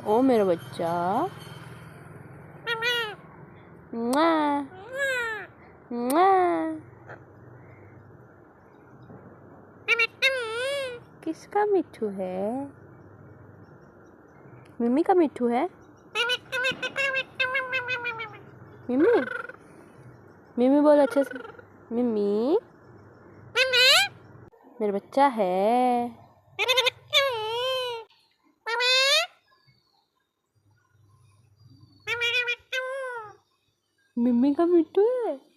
ओ मेरा बच्चा। मुआ, मुआ। किसका मिट्ठू है? मिम्मी का मिट्ठू है। मिम्मी, मिम्मी बोल अच्छे से। मिम्मी, मेरा बच्चा है। मिम्मी का मिट्ठू है।